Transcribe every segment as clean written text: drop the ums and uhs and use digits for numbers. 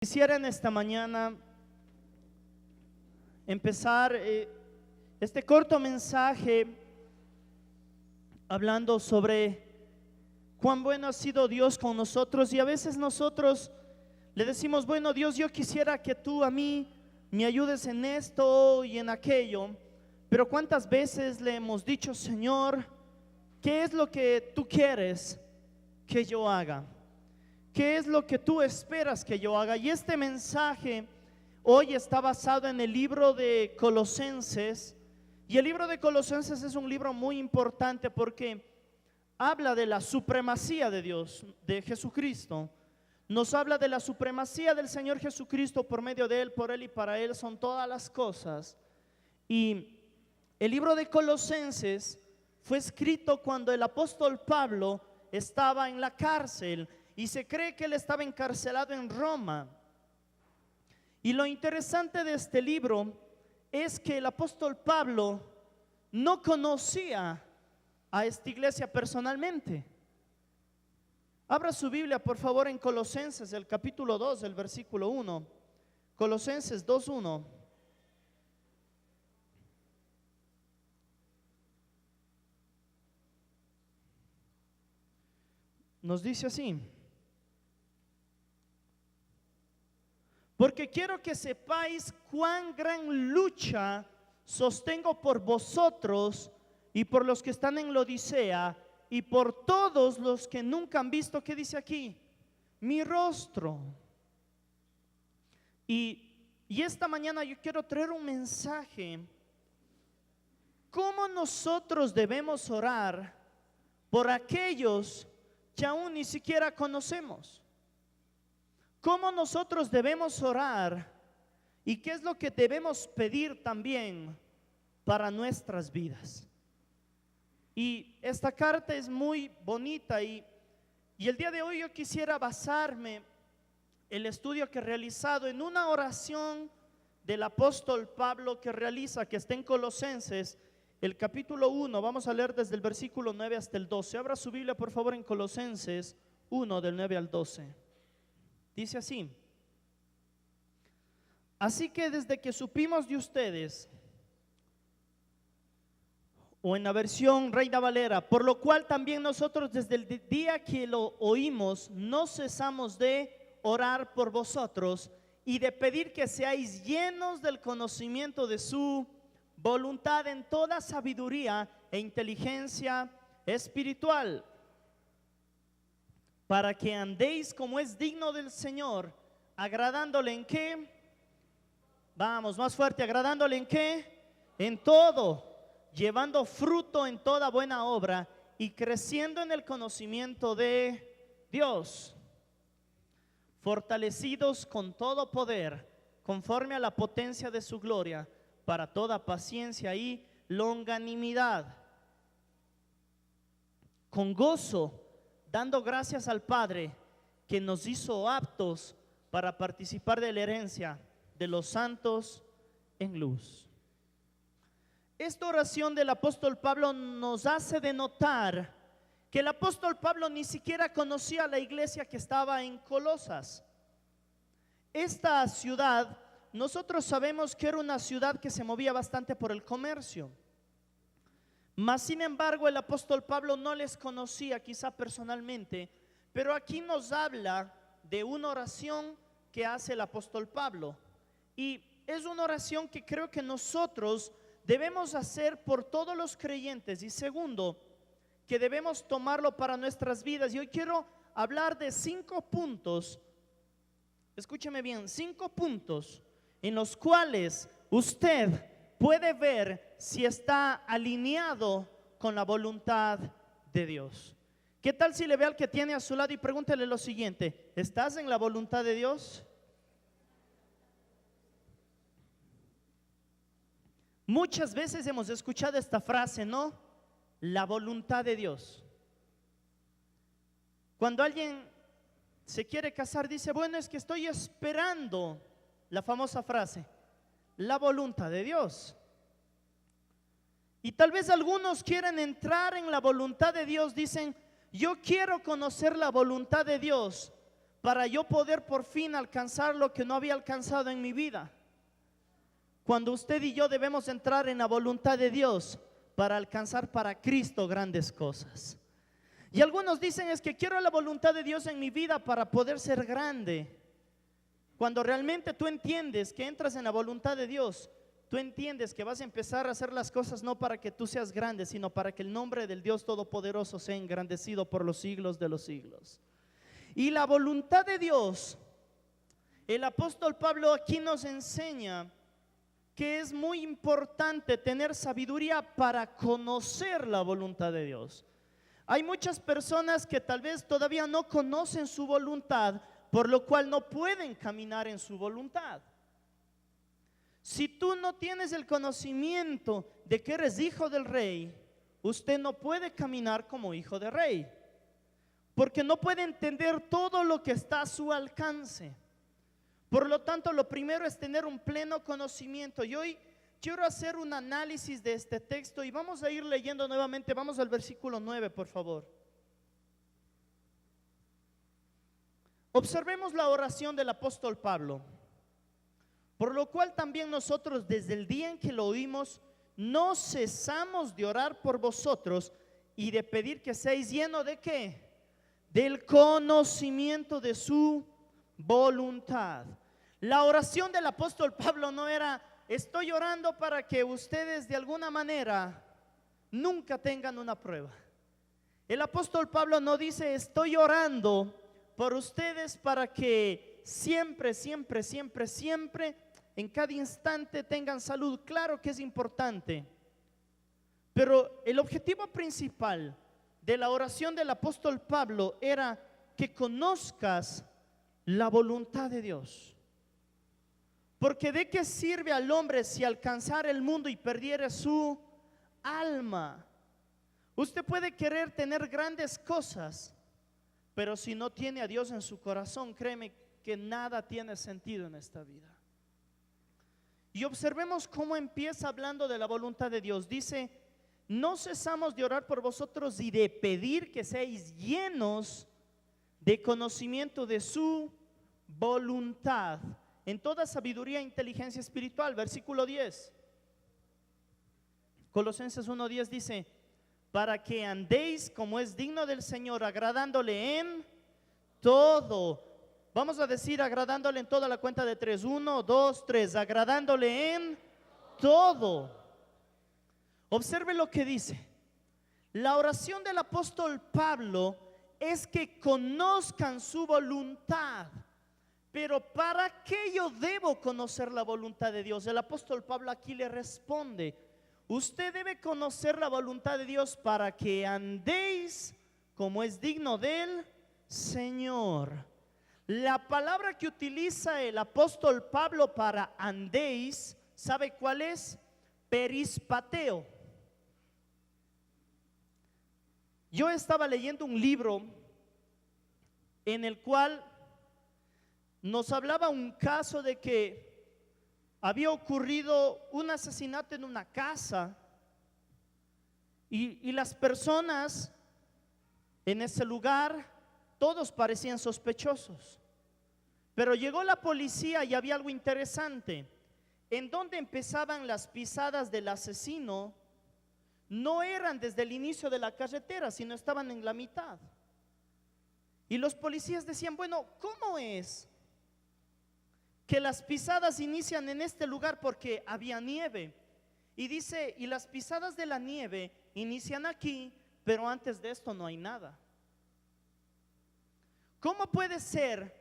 Quisiera en esta mañana empezar este corto mensaje hablando sobre cuán bueno ha sido Dios con nosotros. Y a veces nosotros le decimos: bueno, Dios, yo quisiera que tú a mí me ayudes en esto y en aquello. Pero cuántas veces le hemos dicho: Señor, ¿qué es lo que tú quieres que yo haga? ¿Qué es lo que tú esperas que yo haga? Y este mensaje hoy está basado en el libro de Colosenses. Y el libro de Colosenses es un libro muy importante porque habla de la supremacía de Dios, de Jesucristo. Nos habla de la supremacía del Señor Jesucristo. Por medio de Él, por Él y para Él son todas las cosas. Y el libro de Colosenses fue escrito cuando el apóstol Pablo estaba en la cárcel. Y se cree que él estaba encarcelado en Roma. Y lo interesante de este libro es que el apóstol Pablo no conocía a esta iglesia personalmente. Abra su Biblia, por favor, en Colosenses, el capítulo 2, el versículo 1. Colosenses 2:1. Nos dice así: porque quiero que sepáis cuán gran lucha sostengo por vosotros y por los que están en la Odisea y por todos los que nunca han visto, ¿qué dice aquí? Mi rostro. Y esta mañana yo quiero traer un mensaje. ¿Cómo nosotros debemos orar por aquellos que aún ni siquiera conocemos? ¿Cómo nosotros debemos orar? ¿Y qué es lo que debemos pedir también para nuestras vidas? Y esta carta es muy bonita y el día de hoy yo quisiera basarme el estudio que he realizado en una oración del apóstol Pablo que realiza, que está en Colosenses, el capítulo 1. Vamos a leer desde el versículo 9 hasta el 12. Abra su Biblia, por favor, en Colosenses 1, del 9 al 12. Dice así: así que desde que supimos de ustedes, o en la versión Reina Valera, por lo cual también nosotros desde el día que lo oímos no cesamos de orar por vosotros y de pedir que seáis llenos del conocimiento de su voluntad en toda sabiduría e inteligencia espiritual, para que andéis como es digno del Señor, agradándole en qué. Vamos, más fuerte: agradándole en qué. En todo, llevando fruto en toda buena obra y creciendo en el conocimiento de Dios, fortalecidos con todo poder, conforme a la potencia de su gloria, para toda paciencia y longanimidad, con gozo, dando gracias al Padre que nos hizo aptos para participar de la herencia de los santos en luz. Esta oración del apóstol Pablo nos hace denotar que el apóstol Pablo ni siquiera conocía la iglesia que estaba en Colosas. Esta ciudad, nosotros sabemos que era una ciudad que se movía bastante por el comercio. Mas sin embargo el apóstol Pablo no les conocía quizá personalmente, pero aquí nos habla de una oración que hace el apóstol Pablo. Y es una oración que creo que nosotros debemos hacer por todos los creyentes. Y segundo, que debemos tomarlo para nuestras vidas. Y hoy quiero hablar de 5 puntos, escúcheme bien, 5 puntos en los cuales usted puede ver si está alineado con la voluntad de Dios. ¿Qué tal si le ve al que tiene a su lado y pregúntele lo siguiente: ¿estás en la voluntad de Dios? Muchas veces hemos escuchado esta frase, ¿no? La voluntad de Dios. Cuando alguien se quiere casar, dice: bueno, es que estoy esperando, la famosa frase, la voluntad de Dios. Y tal vez algunos quieren entrar en la voluntad de Dios, dicen: yo quiero conocer la voluntad de Dios, para yo poder por fin alcanzar lo que no había alcanzado en mi vida. Cuando usted y yo debemos entrar en la voluntad de Dios para alcanzar para Cristo grandes cosas. Y algunos dicen, es que quiero la voluntad de Dios en mi vida para poder ser grande. Cuando realmente tú entiendes que entras en la voluntad de Dios, tú entiendes que vas a empezar a hacer las cosas no para que tú seas grande, sino para que el nombre del Dios Todopoderoso sea engrandecido por los siglos de los siglos. Y la voluntad de Dios, el apóstol Pablo aquí nos enseña que es muy importante tener sabiduría para conocer la voluntad de Dios. Hay muchas personas que tal vez todavía no conocen su voluntad, por lo cual no pueden caminar en su voluntad. Si tú no tienes el conocimiento de que eres hijo del rey, usted no puede caminar como hijo de rey, porque no puede entender todo lo que está a su alcance. Por lo tanto, lo primero es tener un pleno conocimiento. Y hoy quiero hacer un análisis de este texto y vamos a ir leyendo nuevamente. Vamos al versículo 9, por favor. Observemos la oración del apóstol Pablo. Por lo cual también nosotros desde el día en que lo oímos, no cesamos de orar por vosotros y de pedir que seáis llenos ¿de qué? Del conocimiento de su voluntad. La oración del apóstol Pablo no era: estoy orando para que ustedes de alguna manera nunca tengan una prueba. El apóstol Pablo no dice: estoy orando por ustedes para que siempre, siempre, siempre, siempre, en cada instante tengan salud. Claro que es importante, pero el objetivo principal de la oración del apóstol Pablo era que conozcas la voluntad de Dios. Porque ¿de qué sirve al hombre si alcanzara el mundo y perdiera su alma? Usted puede querer tener grandes cosas, pero si no tiene a Dios en su corazón, créeme que nada tiene sentido en esta vida. Y observemos cómo empieza hablando de la voluntad de Dios. Dice: no cesamos de orar por vosotros y de pedir que seáis llenos de conocimiento de su voluntad, en toda sabiduría e inteligencia espiritual. Versículo 10. Colosenses 1:10 dice: para que andéis como es digno del Señor, agradándole en todo. Vamos a decir agradándole en toda la cuenta de 3. 1, 2, 3. Agradándole en todo. Observe lo que dice. La oración del apóstol Pablo es que conozcan su voluntad. Pero ¿para qué yo debo conocer la voluntad de Dios? El apóstol Pablo aquí le responde: usted debe conocer la voluntad de Dios para que andéis como es digno del Señor. La palabra que utiliza el apóstol Pablo para andéis, ¿sabe cuál es? Perispateo. Yo estaba leyendo un libro en el cual nos hablaba un caso de que había ocurrido un asesinato en una casa y las personas en ese lugar, todos parecían sospechosos. Pero llegó la policía y había algo interesante. En donde empezaban las pisadas del asesino, no eran desde el inicio de la carretera, sino estaban en la mitad. Y los policías decían: bueno, ¿cómo es que las pisadas inician en este lugar? Porque había nieve. Y dice: y las pisadas de la nieve inician aquí, pero antes de esto no hay nada. ¿Cómo puede ser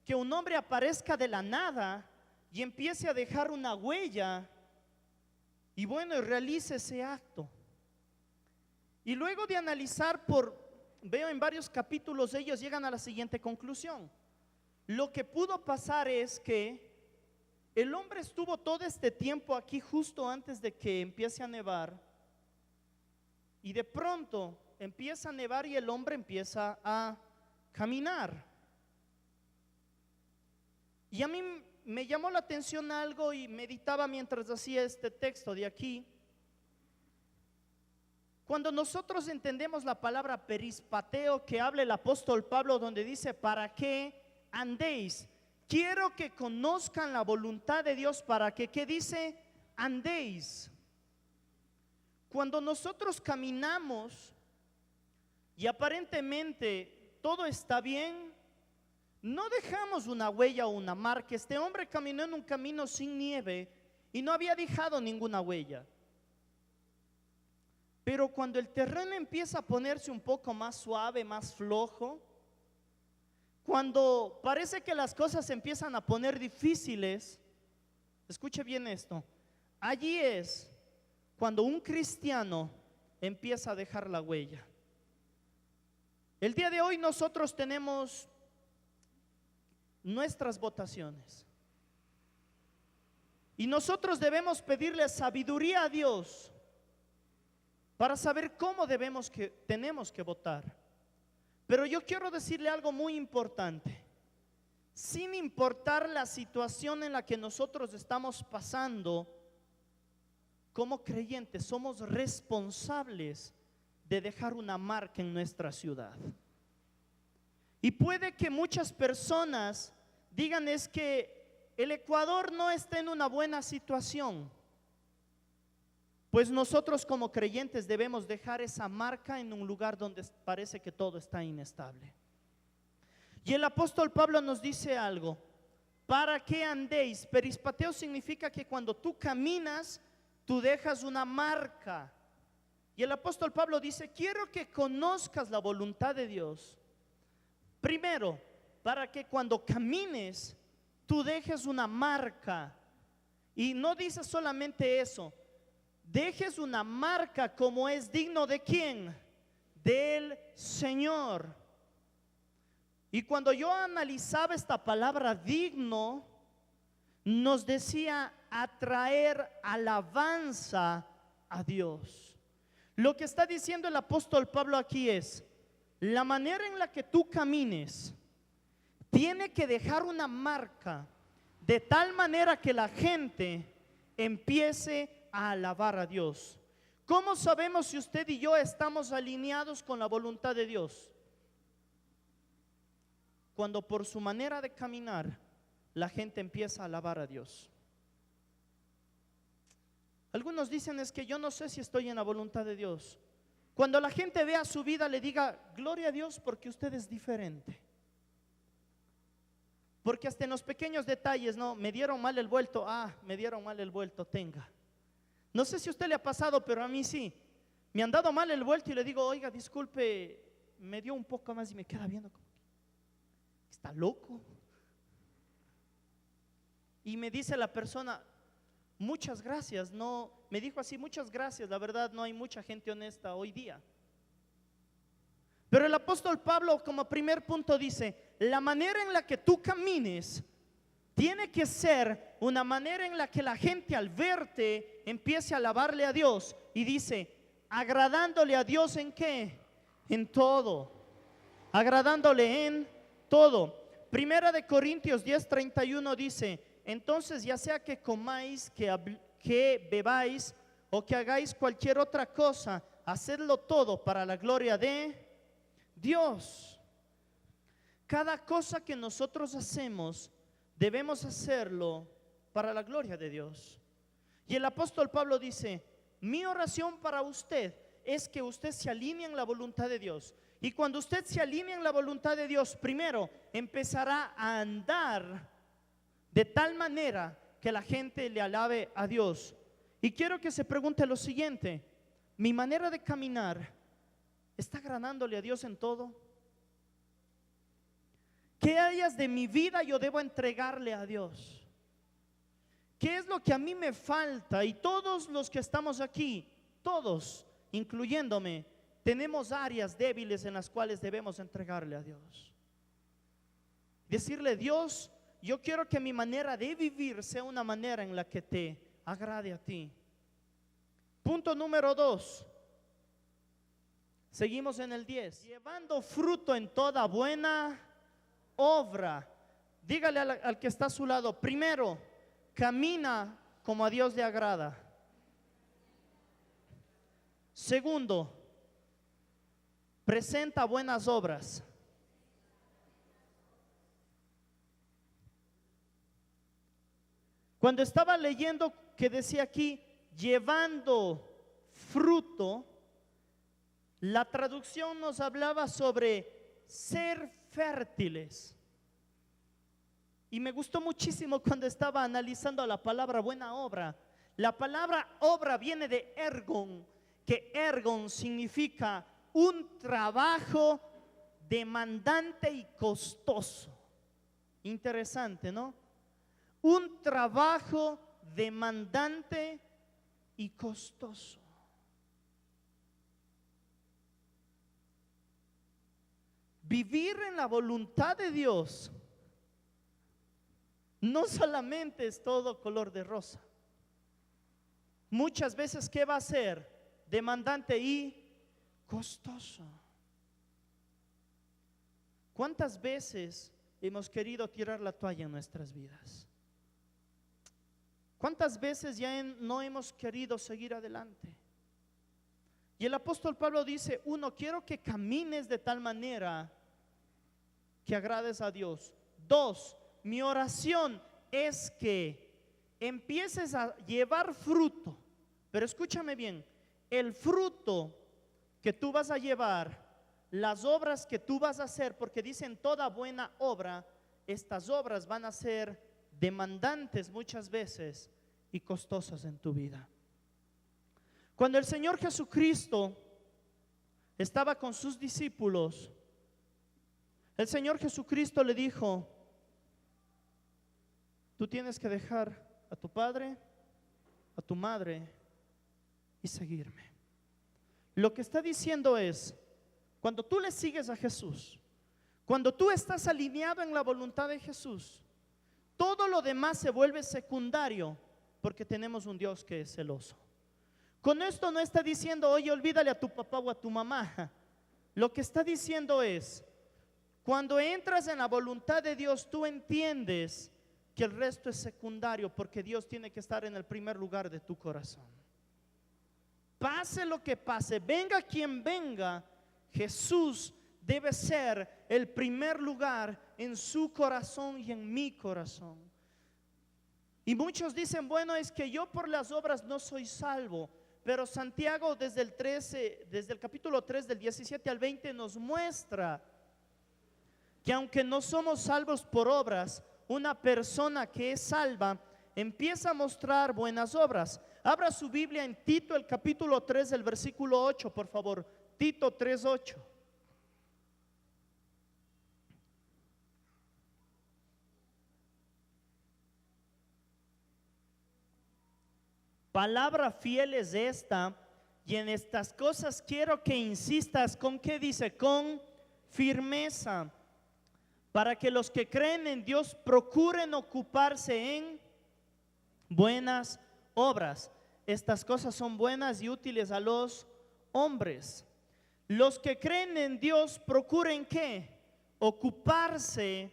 que un hombre aparezca de la nada y empiece a dejar una huella y bueno, y realice ese acto? Y luego de analizar veo en varios capítulos, ellos llegan a la siguiente conclusión: lo que pudo pasar es que el hombre estuvo todo este tiempo aquí justo antes de que empiece a nevar, y de pronto empieza a nevar y el hombre empieza a caminar. Y a mí me llamó la atención algo y meditaba mientras hacía este texto de aquí. Cuando nosotros entendemos la palabra perispateo que habla el apóstol Pablo, donde dice: para que andéis. Quiero que conozcan la voluntad de Dios para que, ¿qué dice? Andéis. Cuando nosotros caminamos y aparentemente todo está bien, no dejamos una huella o una marca. Este hombre caminó en un camino sin nieve y no había dejado ninguna huella. Pero cuando el terreno empieza a ponerse un poco más suave, más flojo, cuando parece que las cosas empiezan a poner difíciles, escuche bien esto, allí es cuando un cristiano empieza a dejar la huella. El día de hoy nosotros tenemos nuestras votaciones y nosotros debemos pedirle sabiduría a Dios para saber cómo tenemos que votar. Pero yo quiero decirle algo muy importante. Sin importar la situación en la que nosotros estamos pasando, como creyentes somos responsables de dejar una marca en nuestra ciudad. Y puede que muchas personas digan es que el Ecuador no está en una buena situación. Pues nosotros como creyentes debemos dejar esa marca en un lugar donde parece que todo está inestable. Y el apóstol Pablo nos dice algo: ¿para qué andéis? Perispateo significa que cuando tú caminas, tú dejas una marca. Y el apóstol Pablo dice: quiero que conozcas la voluntad de Dios. Primero, para que cuando camines, tú dejes una marca. Y no dice solamente eso, dejes una marca como es digno de ¿quién? Del Señor. Y cuando yo analizaba esta palabra digno, nos decía atraer alabanza a Dios. Lo que está diciendo el apóstol Pablo aquí es: la manera en la que tú camines tiene que dejar una marca de tal manera que la gente empiece a alabar a Dios. ¿Cómo sabemos si usted y yo estamos alineados con la voluntad de Dios? Cuando por su manera de caminar la gente empieza a alabar a Dios. Algunos dicen es que yo no sé si estoy en la voluntad de Dios. Cuando la gente vea su vida, le diga gloria a Dios porque usted es diferente. Porque hasta en los pequeños detalles, no, me dieron mal el vuelto, me dieron mal el vuelto, tenga. No sé si a usted le ha pasado, pero a mí sí. Me han dado mal el vuelto y le digo, oiga, disculpe, me dio un poco más, y me queda viendo como que está loco. Y me dice la persona, muchas gracias. No, me dijo así, muchas gracias. La verdad no hay mucha gente honesta hoy día. Pero el apóstol Pablo como primer punto dice, la manera en la que tú camines tiene que ser una manera en la que la gente al verte empiece a alabarle a Dios. Y dice, agradándole a Dios ¿en qué? En todo. Agradándole en todo. Primera de Corintios 10:31 dice, entonces ya sea que comáis, que bebáis o que hagáis cualquier otra cosa, hacedlo todo para la gloria de Dios. Cada cosa que nosotros hacemos debemos hacerlo para la gloria de Dios. Y el apóstol Pablo dice, mi oración para usted es que usted se alinee en la voluntad de Dios. Y cuando usted se alinee en la voluntad de Dios, primero empezará a andar de tal manera que la gente le alabe a Dios. Y quiero que se pregunte lo siguiente: ¿mi manera de caminar está agradándole a Dios en todo? ¿Qué áreas de mi vida yo debo entregarle a Dios? ¿Qué es lo que a mí me falta? Y todos los que estamos aquí, todos, incluyéndome, tenemos áreas débiles en las cuales debemos entregarle a Dios. Decirle, Dios, yo quiero que mi manera de vivir sea una manera en la que te agrade a ti. Punto número 2. Seguimos en el 10. Llevando fruto en toda buena obra. Dígale al que está a su lado, primero, camina como a Dios le agrada. Segundo, presenta buenas obras. Cuando estaba leyendo que decía aquí, llevando fruto, la traducción nos hablaba sobre ser fértiles. Y me gustó muchísimo cuando estaba analizando la palabra buena obra. La palabra obra viene de ergon, que ergon significa un trabajo demandante y costoso. Interesante, ¿no? Un trabajo demandante y costoso. Vivir en la voluntad de Dios no solamente es todo color de rosa. Muchas veces, ¿qué va a ser? Demandante y costoso. ¿Cuántas veces hemos querido tirar la toalla en nuestras vidas? ¿Cuántas veces ya no hemos querido seguir adelante? Y el apóstol Pablo dice: uno, quiero que camines de tal manera que agrades a Dios. Dos, mi oración es que empieces a llevar fruto. Pero escúchame bien, el fruto que tú vas a llevar, las obras que tú vas a hacer, porque dicen toda buena obra, estas obras van a ser demandantes muchas veces y costosas en tu vida. Cuando el Señor Jesucristo estaba con sus discípulos, el Señor Jesucristo le dijo: tú tienes que dejar a tu padre, a tu madre y seguirme. Lo que está diciendo es, cuando tú le sigues a Jesús, cuando tú estás alineado en la voluntad de Jesús, todo lo demás se vuelve secundario, porque tenemos un Dios que es celoso. Con esto no está diciendo: oye, olvídale a tu papá o a tu mamá. Lo que está diciendo es, cuando entras en la voluntad de Dios, tú entiendes que el resto es secundario, porque Dios tiene que estar en el primer lugar de tu corazón. Pase lo que pase, venga quien venga, Jesús debe ser el primer lugar en su corazón y en mi corazón. Y muchos dicen: bueno, es que yo por las obras no soy salvo. Pero Santiago desde el capítulo 3 del 17 al 20 nos muestra que aunque no somos salvos por obras, una persona que es salva empieza a mostrar buenas obras. Abra su Biblia en Tito, el capítulo 3 del versículo 8, por favor. Tito 3:8. Palabra fiel es esta, y en estas cosas quiero que insistas. ¿Con qué dice? Con firmeza, para que los que creen en Dios procuren ocuparse en buenas obras. Estas cosas son buenas y útiles a los hombres. Los que creen en Dios procuren ¿qué? Ocuparse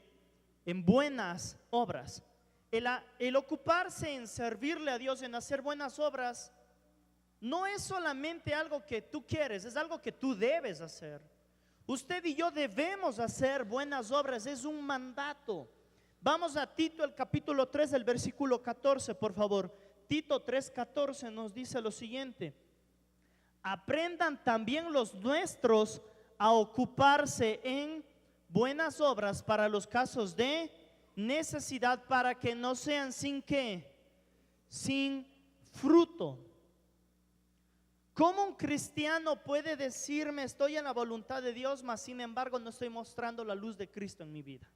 en buenas obras. El ocuparse en servirle a Dios, en hacer buenas obras, no es solamente algo que tú quieres, es algo que tú debes hacer. Usted y yo debemos hacer buenas obras, es un mandato. Vamos a Tito, el capítulo 3, el versículo 14, por favor. Tito 3:14 nos dice lo siguiente: aprendan también los nuestros a ocuparse en buenas obras para los casos de necesidad, para que no sean sin qué, sin fruto. ¿Cómo un cristiano puede decirme: estoy en la voluntad de Dios, mas sin embargo no estoy mostrando la luz de Cristo en mi vida?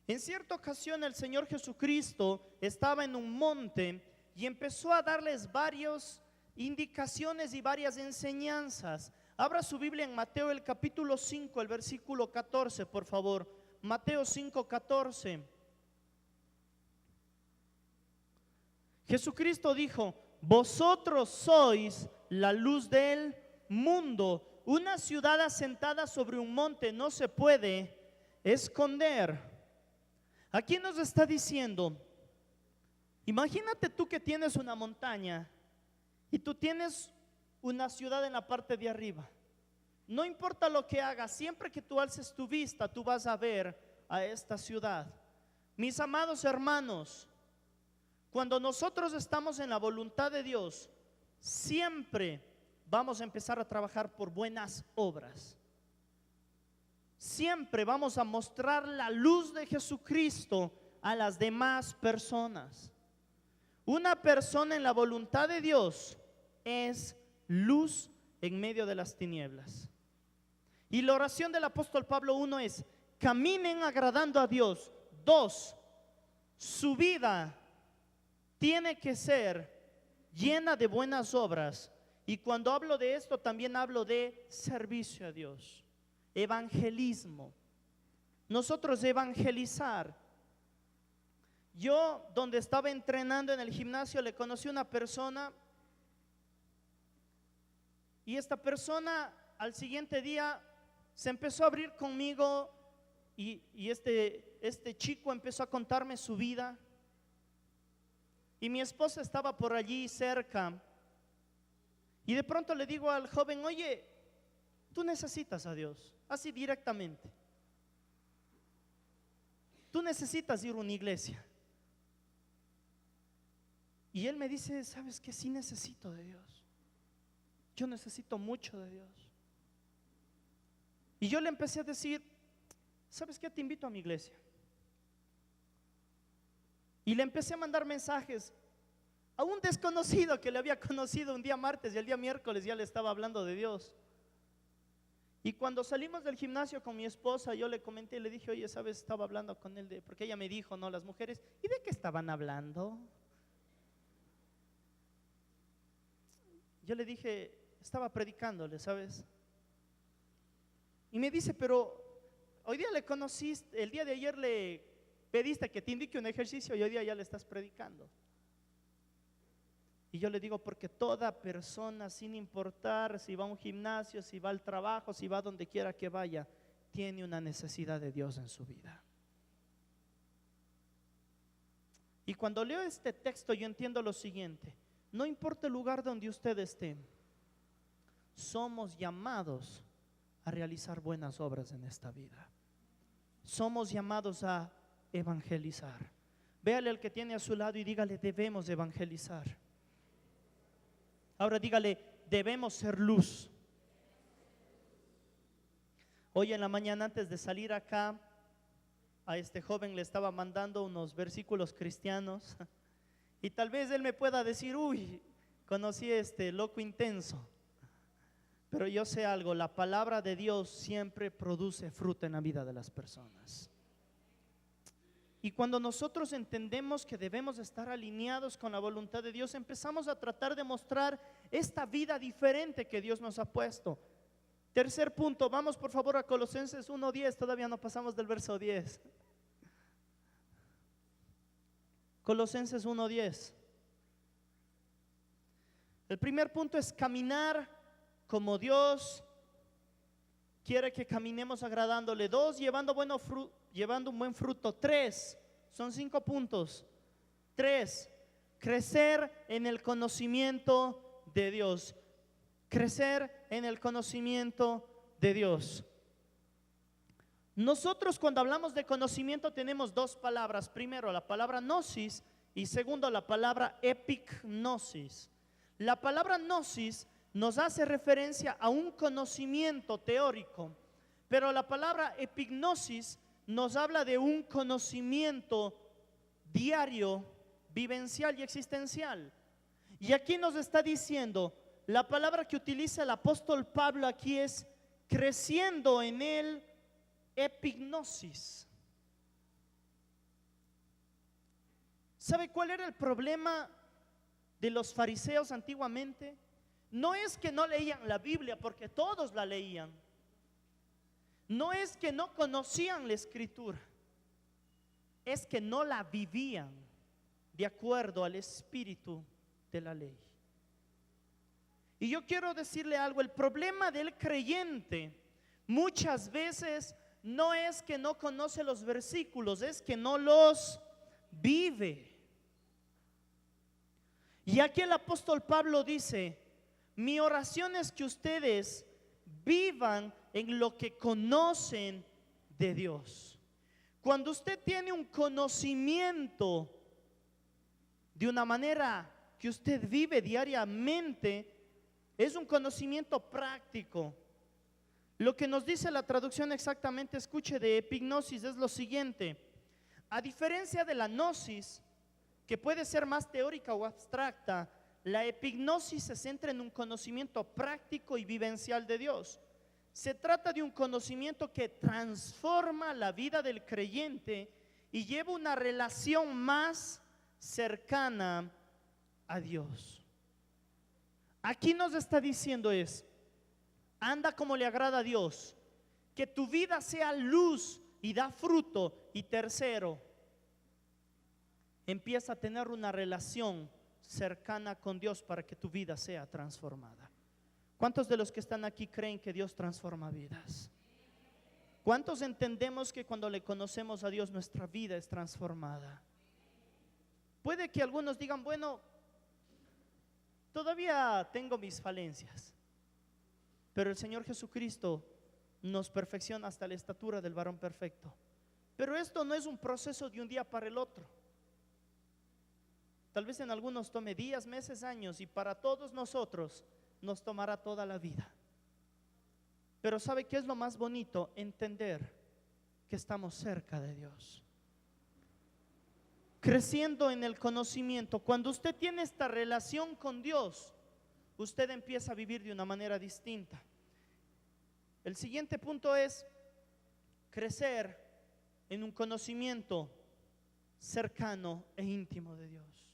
En cierta ocasión el Señor Jesucristo estaba en un monte y empezó a darles varias indicaciones y varias enseñanzas. Abra su Biblia en Mateo el capítulo 5, el versículo 14, por favor. Mateo 5:14. Jesucristo dijo: vosotros sois la luz del mundo. Una ciudad asentada sobre un monte no se puede esconder. Aquí nos está diciendo: imagínate tú que tienes una montaña y tú tienes una ciudad en la parte de arriba. No importa lo que hagas, siempre que tú alces tu vista, tú vas a ver a esta ciudad. Mis amados hermanos, Cuando nosotros estamos en la voluntad de Dios, siempre vamos a empezar a trabajar por buenas obras. Siempre vamos a mostrar la luz de Jesucristo a las demás personas. Una persona en la voluntad de Dios es luz en medio de las tinieblas. Y la oración del apóstol Pablo, 1, es: caminen agradando a Dios. 2, su vida tiene que ser llena de buenas obras. Y cuando hablo de esto, también hablo de servicio a Dios, evangelismo. Nosotros evangelizar. Yo, donde estaba entrenando en el gimnasio, le conocí a una persona, y esta persona al siguiente día se empezó a abrir conmigo, y este chico empezó a contarme su vida. Y mi esposa estaba por allí cerca, y de pronto le digo al joven: oye, tú necesitas a Dios, así directamente. Tú necesitas ir a una iglesia. Y él me dice: ¿sabes qué? Sí necesito de Dios. Yo necesito mucho de Dios. Y yo le empecé a decir: ¿sabes qué? Te invito a mi iglesia. Y le empecé a mandar mensajes a un desconocido que le había conocido un día martes, y el día miércoles ya le estaba hablando de Dios. Y cuando salimos del gimnasio con mi esposa, yo le comenté y le dije: oye, ¿sabes? Estaba hablando con él porque ella me dijo, no, las mujeres, ¿y de qué estaban hablando? Yo le dije: estaba predicándole, ¿sabes? Y me dice: pero hoy día le conociste, el día de ayer le pediste que te indique un ejercicio y hoy día ya le estás predicando. Y yo le digo: porque toda persona, sin importar si va a un gimnasio, si va al trabajo, si va a donde quiera que vaya, tiene una necesidad de Dios en su vida. Y cuando leo este texto, yo entiendo lo siguiente: no importa el lugar donde usted esté, somos llamados a realizar buenas obras en esta vida. Somos llamados a evangelizar. Véale al que tiene a su lado y dígale: debemos evangelizar. Ahora dígale: debemos ser luz. Hoy en la mañana, antes de salir acá, a este joven le estaba mandando unos versículos cristianos, y tal vez él me pueda decir: uy, conocí a este loco intenso. Pero yo sé algo: la palabra de Dios siempre produce fruto en la vida de las personas. Y cuando nosotros entendemos que debemos estar alineados con la voluntad de Dios, empezamos a tratar de mostrar esta vida diferente que Dios nos ha puesto. Tercer punto, vamos por favor a Colosenses 1:10, todavía no pasamos del verso 10. Colosenses 1:10. El primer punto es caminar como Dios quiere que caminemos, agradándole. 2, llevando un buen fruto. 3, son 5 puntos. 3, crecer en el conocimiento de Dios. Crecer en el conocimiento de Dios. Nosotros, cuando hablamos de conocimiento, tenemos 2 palabras. Primero, la palabra gnosis, y segundo, la palabra epignosis. La palabra gnosis nos hace referencia a un conocimiento teórico, pero la palabra epignosis nos habla de un conocimiento diario, vivencial y existencial. Y aquí nos está diciendo, la palabra que utiliza el apóstol Pablo aquí es creciendo en el epignosis. ¿Sabe cuál era el problema de los fariseos antiguamente? No es que no leían la Biblia, porque todos la leían. No es que no conocían la Escritura, es que no la vivían de acuerdo al espíritu de la ley. Y yo quiero decirle algo: el problema del creyente muchas veces no es que no conoce los versículos, es que no los vive. Y aquí el apóstol Pablo dice: mi oración es que ustedes vivan en lo que conocen de Dios. Cuando usted tiene un conocimiento de una manera que usted vive diariamente, es un conocimiento práctico. Lo que nos dice la traducción exactamente, escuche, de epignosis es lo siguiente: a diferencia de la gnosis, que puede ser más teórica o abstracta, la epignosis se centra en un conocimiento práctico y vivencial de Dios. Se trata de un conocimiento que transforma la vida del creyente y lleva una relación más cercana a Dios. Aquí nos está diciendo anda como le agrada a Dios, que tu vida sea luz y da fruto. Y tercero, empieza a tener una relación cercana con Dios para que tu vida sea transformada. ¿Cuántos de los que están aquí creen que Dios transforma vidas? ¿Cuántos entendemos que cuando le conocemos a Dios nuestra vida es transformada? Puede que algunos digan, bueno, todavía tengo mis falencias, pero el Señor Jesucristo nos perfecciona hasta la estatura del varón perfecto. Pero esto no es un proceso de un día para el otro. Tal vez en algunos tome días, meses, años, y para todos nosotros nos tomará toda la vida. Pero ¿sabe qué es lo más bonito? Entender que estamos cerca de Dios, creciendo en el conocimiento. Cuando usted tiene esta relación con Dios, usted empieza a vivir de una manera distinta. El siguiente punto es crecer en un conocimiento cercano e íntimo de Dios.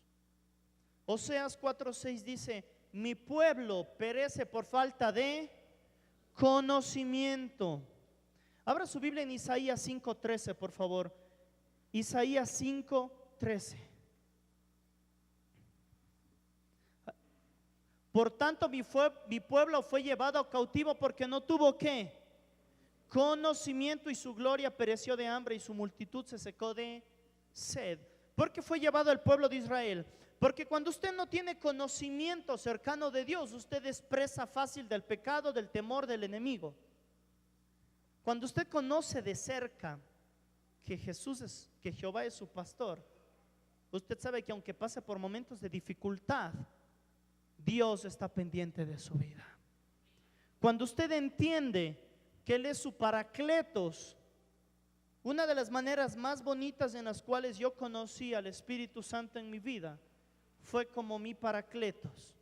Oseas 4:6 dice: mi pueblo perece por falta de conocimiento. Abra su Biblia en Isaías 5:13, por favor. Isaías 5:13. Por tanto, mi pueblo fue llevado cautivo porque no tuvo ¿qué? Conocimiento, y su gloria pereció de hambre y su multitud se secó de sed. ¿Por qué fue llevado el pueblo de Israel? Porque cuando usted no tiene conocimiento cercano de Dios, usted es presa fácil del pecado, del temor del enemigo. Cuando usted conoce de cerca que que Jehová es su pastor, usted sabe que aunque pase por momentos de dificultad, Dios está pendiente de su vida. Cuando usted entiende que Él es su paracletos, una de las maneras más bonitas en las cuales yo conocí al Espíritu Santo en mi vida fue como mi paracletos.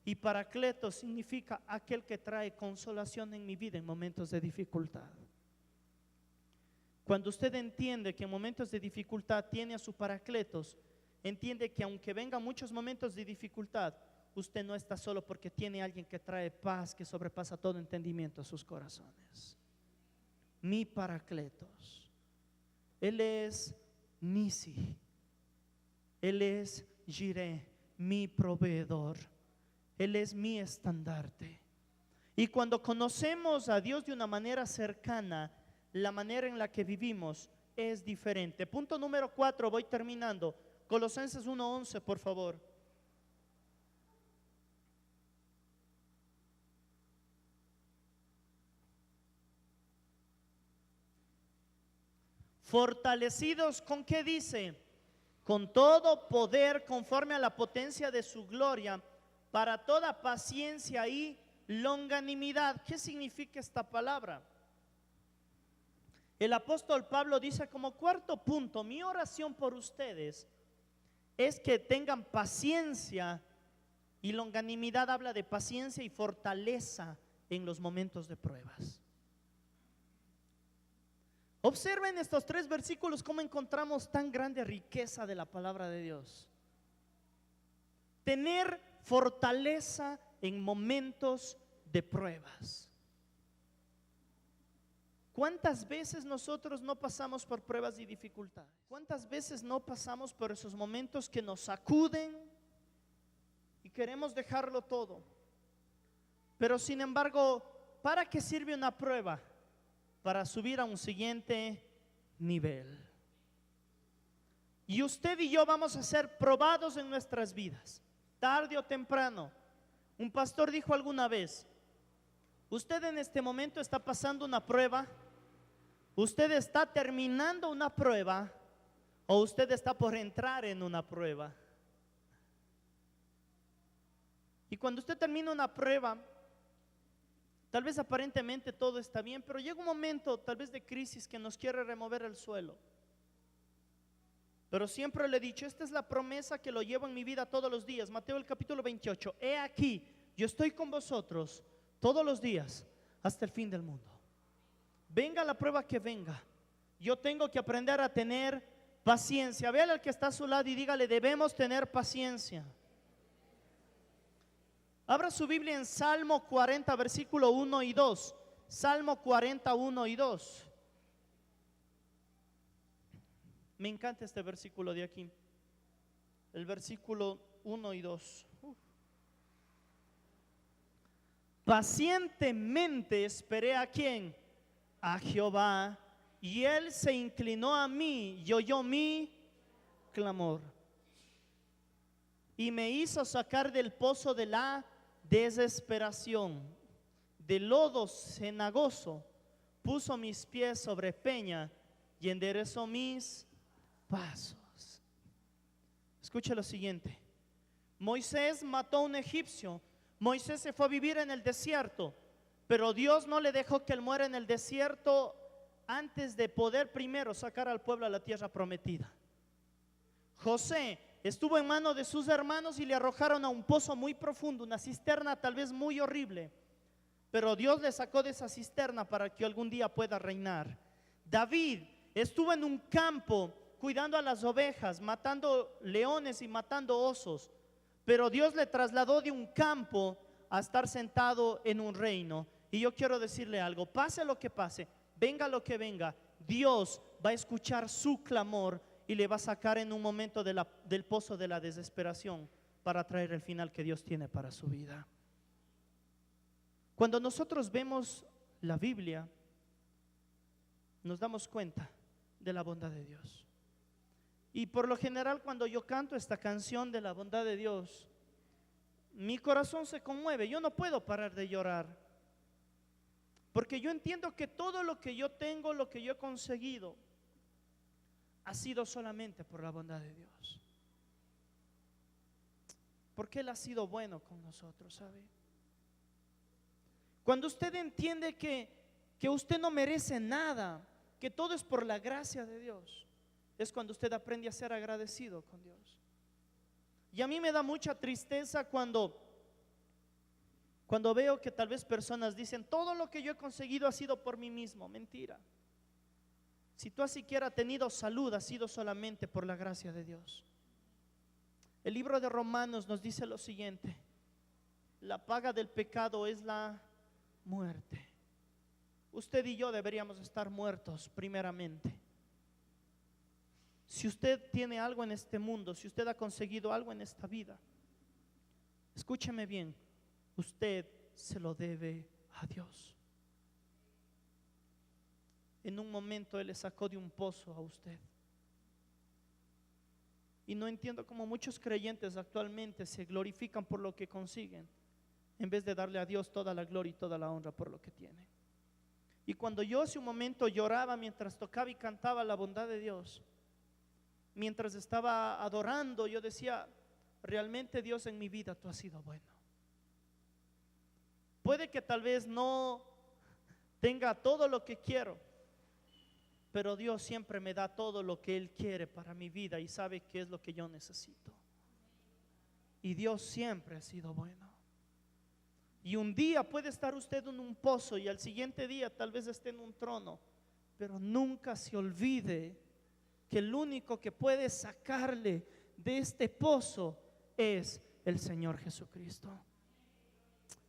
Y paracletos significa aquel que trae consolación en mi vida en momentos de dificultad. Cuando usted entiende que en momentos de dificultad tiene a su paracletos, entiende que aunque vengan muchos momentos de dificultad, usted no está solo, porque tiene a alguien que trae paz que sobrepasa todo entendimiento a sus corazones. Mi paracletos. Él es Nisi. Él es Jireh, mi proveedor. Él es mi estandarte. Y cuando conocemos a Dios de una manera cercana, la manera en la que vivimos es diferente. Punto número 4, voy terminando. Colosenses 1:11, por favor. Fortalecidos, ¿con qué dice? Con todo poder conforme a la potencia de su gloria, para toda paciencia y longanimidad. ¿Qué significa esta palabra? El apóstol Pablo dice como cuarto punto: mi oración por ustedes es que tengan paciencia, y longanimidad habla de paciencia y fortaleza en los momentos de pruebas. Observen estos 3 versículos cómo encontramos tan grande riqueza de la palabra de Dios. Tener fortaleza en momentos de pruebas. ¿Cuántas veces nosotros no pasamos por pruebas y dificultades? ¿Cuántas veces no pasamos por esos momentos que nos sacuden y queremos dejarlo todo? Pero sin embargo, ¿para qué sirve una prueba? Para subir a un siguiente nivel. Y usted y yo vamos a ser probados en nuestras vidas, tarde o temprano. Un pastor dijo alguna vez: usted en este momento está pasando una prueba, usted está terminando una prueba, o usted está por entrar en una prueba. Y cuando usted termina una prueba, tal vez aparentemente todo está bien, pero llega un momento tal vez de crisis que nos quiere remover el suelo. Pero siempre le he dicho, esta es la promesa que lo llevo en mi vida todos los días. Mateo el capítulo 28, he aquí, yo estoy con vosotros todos los días hasta el fin del mundo. Venga la prueba que venga, yo tengo que aprender a tener paciencia. Véale al que está a su lado y dígale, debemos tener paciencia. Abra su Biblia en Salmo 40, versículo 1 y 2. Salmo 41 y 2. Me encanta este versículo de aquí. El versículo 1 y 2. Pacientemente esperé ¿a quién? A Jehová, y él se inclinó a mí y oyó mi clamor, y me hizo sacar del pozo de la desesperación, del lodo cenagoso, puso mis pies sobre peña y enderezó mis pasos. Escuche lo siguiente. Moisés mató a un egipcio. Moisés se fue a vivir en el desierto, pero Dios no le dejó que él muera en el desierto antes de poder primero sacar al pueblo a la tierra prometida. José estuvo en manos de sus hermanos y le arrojaron a un pozo muy profundo, una cisterna tal vez muy horrible, pero Dios le sacó de esa cisterna para que algún día pueda reinar. David estuvo en un campo cuidando a las ovejas, matando leones y matando osos, pero Dios le trasladó de un campo a estar sentado en un reino. Y yo quiero decirle algo, pase lo que pase, venga lo que venga, Dios va a escuchar su clamor y le va a sacar en un momento del pozo de la desesperación para traer el final que Dios tiene para su vida. Cuando nosotros vemos la Biblia, nos damos cuenta de la bondad de Dios. Y por lo general, cuando yo canto esta canción de la bondad de Dios, mi corazón se conmueve. Yo no puedo parar de llorar, porque yo entiendo que todo lo que yo tengo, lo que yo he conseguido, ha sido solamente por la bondad de Dios. Porque Él ha sido bueno con nosotros, ¿sabe? Cuando usted entiende que usted no merece nada, que todo es por la gracia de Dios, es cuando usted aprende a ser agradecido con Dios. Y a mí me da mucha tristeza cuando veo que tal vez personas dicen, todo lo que yo he conseguido ha sido por mí mismo. Mentira. Si tú siquiera has tenido salud, ha sido solamente por la gracia de Dios. El libro de Romanos nos dice lo siguiente: la paga del pecado es la muerte. Usted y yo deberíamos estar muertos primeramente. Si usted tiene algo en este mundo, si usted ha conseguido algo en esta vida, escúcheme bien, usted se lo debe a Dios. En un momento Él le sacó de un pozo a usted. Y no entiendo cómo muchos creyentes actualmente se glorifican por lo que consiguen, en vez de darle a Dios toda la gloria y toda la honra por lo que tienen. Y cuando yo hace un momento lloraba mientras tocaba y cantaba la bondad de Dios, mientras estaba adorando, yo decía, realmente Dios, en mi vida tú has sido bueno. Puede que tal vez no tenga todo lo que quiero, pero Dios siempre me da todo lo que Él quiere para mi vida y sabe qué es lo que yo necesito. Y Dios siempre ha sido bueno. Y un día puede estar usted en un pozo y al siguiente día tal vez esté en un trono, pero nunca se olvide que el único que puede sacarle de este pozo es el Señor Jesucristo.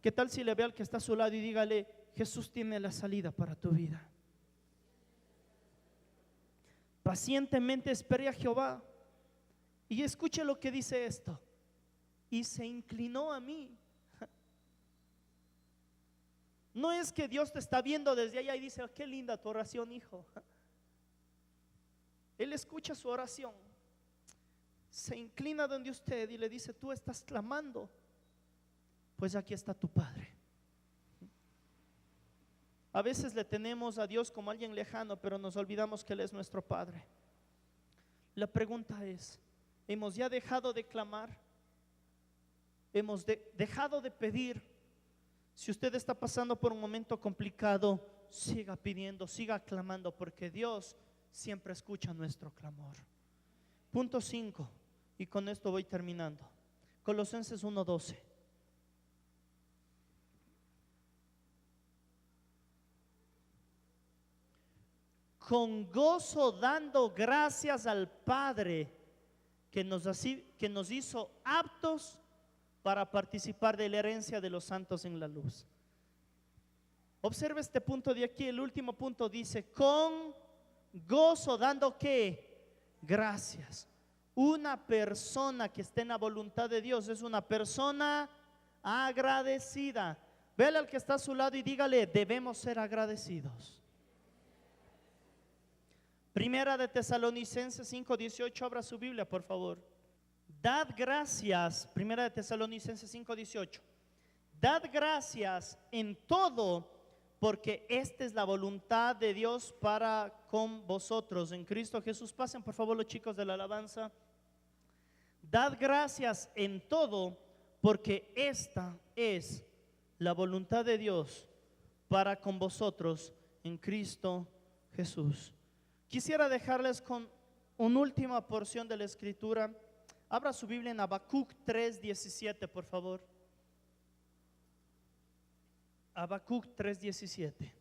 ¿Qué tal si le ve al que está a su lado y dígale, Jesús tiene la salida para tu vida? Pacientemente esperé a Jehová, y escuche lo que dice esto: y se inclinó a mí. No es que Dios te está viendo desde allá y dice, oh, qué linda tu oración, hijo. Él escucha su oración, se inclina donde usted y le dice, tú estás clamando, pues aquí está tu Padre. A veces le tenemos a Dios como alguien lejano, pero nos olvidamos que Él es nuestro Padre. La pregunta es, ¿hemos ya dejado de clamar? hemos dejado de pedir. Si usted está pasando por un momento complicado, siga pidiendo, siga clamando, porque Dios siempre escucha nuestro clamor. Punto 5, y con esto voy terminando. Colosenses 1:12. Con gozo dando gracias al Padre que nos hizo aptos para participar de la herencia de los santos en la luz. Observe este punto de aquí, el último punto dice, con gozo dando ¿qué? Gracias. Una persona que esté en la voluntad de Dios es una persona agradecida. Véale al que está a su lado y dígale, debemos ser agradecidos. Primera de Tesalonicenses 5:18, abra su Biblia, por favor. Dad gracias, Primera de Tesalonicenses 5:18. Dad gracias en todo, porque esta es la voluntad de Dios para con vosotros en Cristo Jesús. Pasen por favor los chicos de la alabanza. Dad gracias en todo, porque esta es la voluntad de Dios para con vosotros en Cristo Jesús. Quisiera dejarles con una última porción de la escritura. Abra su Biblia en Habacuc 3:17, por favor. Habacuc 3:17.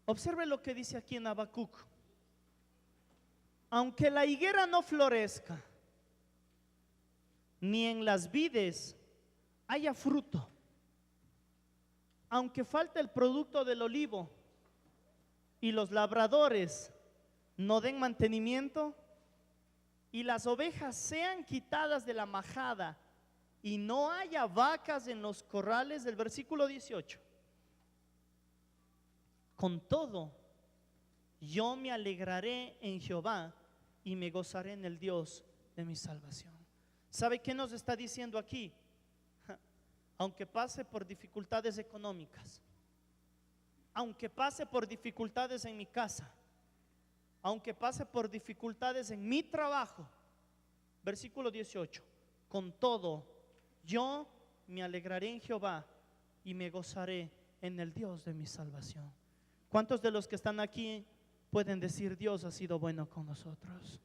Observe lo que dice aquí en Habacuc. Aunque la higuera no florezca, ni en las vides haya fruto, aunque falte el producto del olivo y los labradores no den mantenimiento, y las ovejas sean quitadas de la majada y no haya vacas en los corrales, del versículo 18. Con todo, yo me alegraré en Jehová y me gozaré en el Dios de mi salvación. ¿Sabe qué nos está diciendo aquí? Aunque pase por dificultades económicas, aunque pase por dificultades en mi casa, aunque pase por dificultades en mi trabajo, versículo 18, con todo yo me alegraré en Jehová y me gozaré en el Dios de mi salvación. ¿Cuántos de los que están aquí pueden decir Dios ha sido bueno con nosotros?